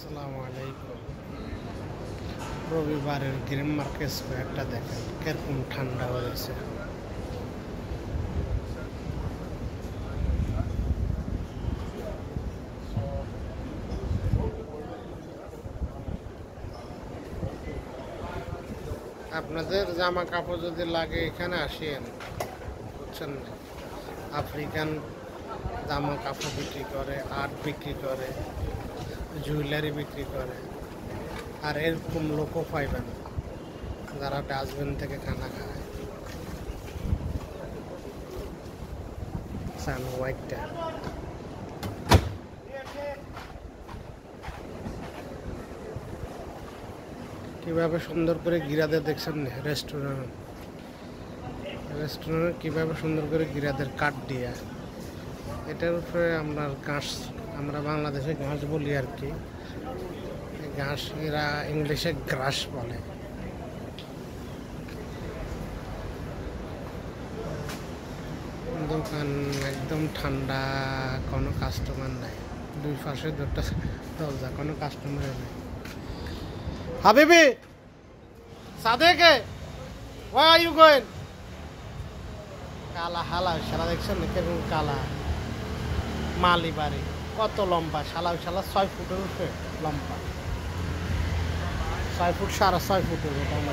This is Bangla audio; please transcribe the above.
আসসালামু আলাইকুম। রবিবারের গ্রিন মার্কেট স্কোয়ারটা দেখেন কিরকম ঠান্ডা হয়েছে। আপনাদের জামা কাপড় যদি লাগে এখানে আসেন, বুঝছেন না? আফ্রিকান জামা কাপড় বিক্রি করে, আর্ট বিক্রি করে, জুয়েলারি বিক্রি করে। আর এরকম লোকও পাইবেন যারা ডাস্টবিন থেকে খানা খায়। সান হোয়াইটটা কিভাবে সুন্দর করে গিরাদের দেখছেন না? রেস্টুরেন্ট কিভাবে সুন্দর করে গিরাদের কাঠ দিয়ে, এটার উপরে আমরা বাংলাদেশে ঘাস বলি আর কি। ঘাস এরা ইংলিশে গ্রাস বলে। দোকান একদম ঠান্ডা, কোনো কাস্টমার নাই। দুই পাশে দুটো দরজা, কোনো কাস্টমার নেই। হাবিবি সাদেকে where are you going? কালা হালা শালা দেখছেন না কেমন কালা। মালি বাড়ি কত লম্বা, শালা 6 ফুটের উপরে লম্বা, 6 ফুট 6.5 ফুটের উপরে।